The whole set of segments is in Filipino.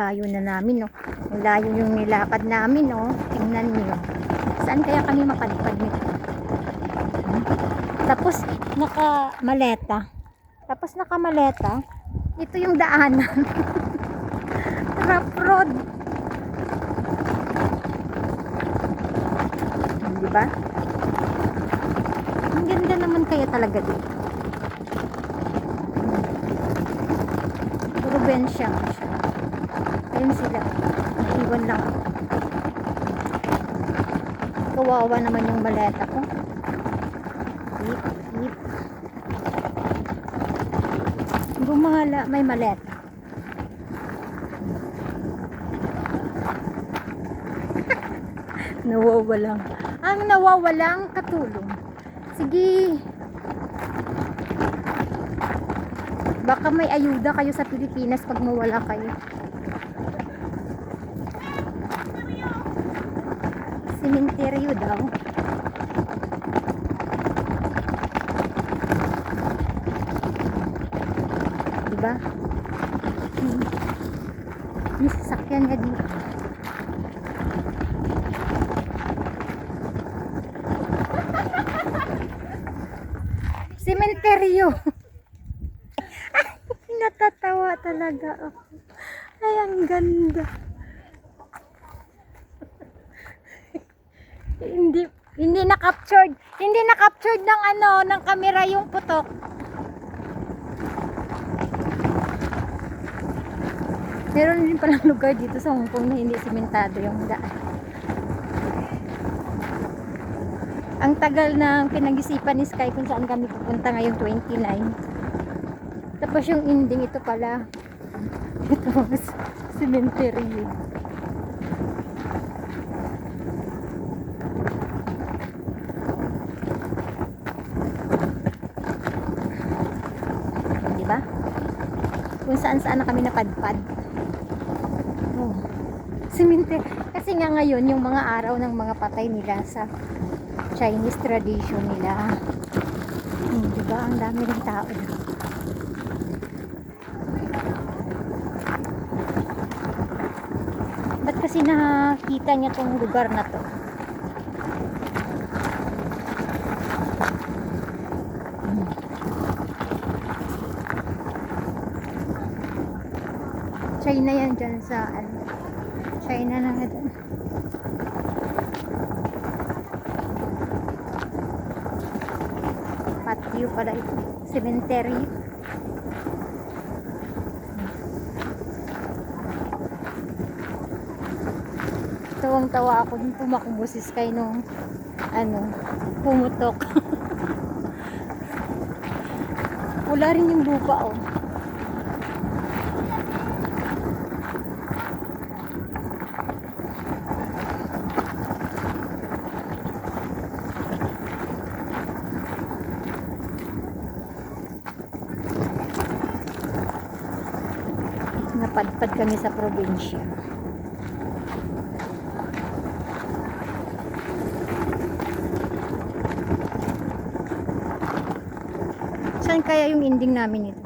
layo na namin, no. Ang layo yung nilakad namin, no. Tingnan niyo. Saan kaya kami mapadpad nito? Tapos nakamaleta. Ito yung daanan. Rough road. Di ba? Ang ganda naman kaya talaga dito. Probinsya nga siya. Ayun sila. Naiwan lang. Kawawa naman yung maleta ko. Hip, hip. Gumala, may maleta. Nawawalang. Ang nawawalang katulong. Sige. Baka may ayuda kayo sa Pilipinas pag mawala kayo. Sementeryo daw. Diba? May sasakyan nga dito. Sementeryo. Natatawa talaga ako. Ay, ang ganda. Hindi na-captured ng ng camera yung putok. Meron din palang lugar dito sa Hong Kong na hindi sementado yung daan. Ang tagal ng pinag-isipan ni Sky kung saan kami pupunta ngayong 29. Tapos yung ending ito pala. Ito cemetery. Diba? Kung saan-saan na kami napadpad. Oh. Cemetery. Kasi nga ngayon yung mga araw ng mga patay nila sa Chinese tradition nila. Diba? Ang dami rin tao. Ba't kasi nakita niya tong lugar na to? China yan dyan sa China na nga dyan. Patio pala ito. Cemetery. Tawang-tawa ako nung tumakbo si Sky nung pumutok. Wala rin yung lupa, oh. Napadpad kami sa probinsya. Saan kaya yung ending namin ito?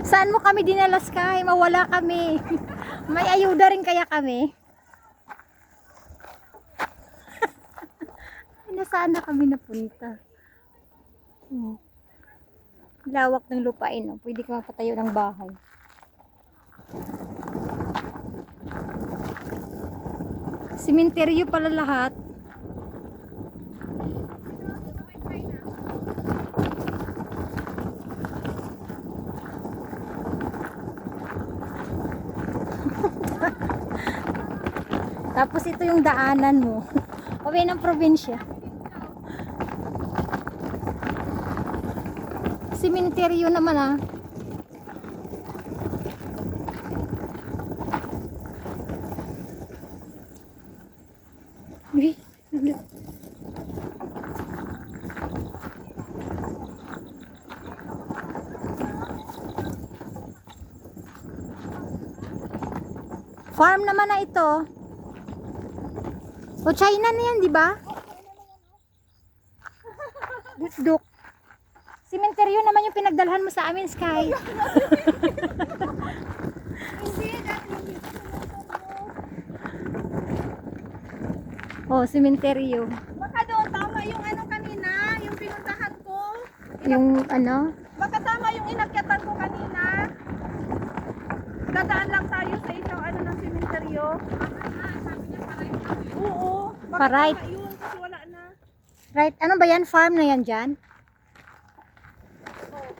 Saan mo kami dinala, Sky? Mawala kami. May ayuda rin kaya kami? Nasaan na kami napunta? Lawak ng lupain, no? Pwede ka mapatayo ng bahay. Sementeryo pala lahat. Tapos ito yung daanan mo. Uwi ng probinsya. Sementeryo naman, ah. Farm naman na ito. O China na yan, di ba? Duk. Sementeryo naman. naman yung pinagdalhan mo sa amin, Sky. Hindi, dati hindi ko sumusunod. Oh, sementeryo. Baka doon tama yung ano kanina, yung pinuntahan ko. Yung ano? Baka tama yung inakyatan ko kanina. Dadaan lang tayo sa isang ano ng sementeryo. Oo. Baka Pa-right. tama yun kasi wala na. Right, ano ba yan? Farm na yan dyan?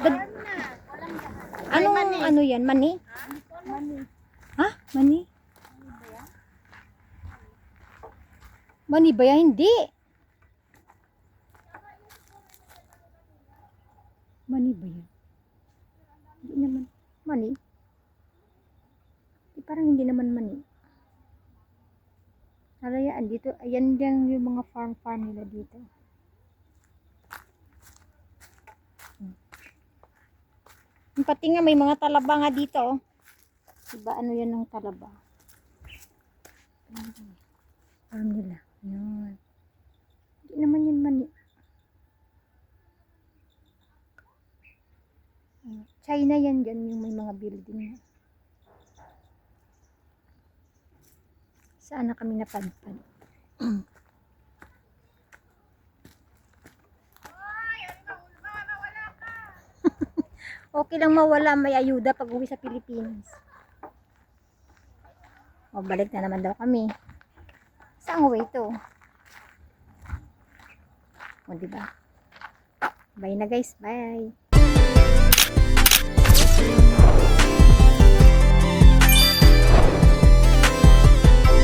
Farm na. Walang daan. Anong ano yan? Mani? Mani. Ha? Mani? Mani ba yan? Hindi. Mani ba yan? Hindi naman. Mani? Parang hindi naman mani. Alayaan dito. Ayan lang yung mga farm nila dito. Pati nga may mga talaba nga dito. Oh. Diba ano yan ng talaba? Farm nila. Yan. Hindi naman yan mani. China yan dyan yung may mga building na. Saan na kami napadpad? Okay lang mawala, may ayuda pag uwi sa Pilipinas. O, balik na naman daw kami. Saan way to? O, diba? Bye na guys, bye!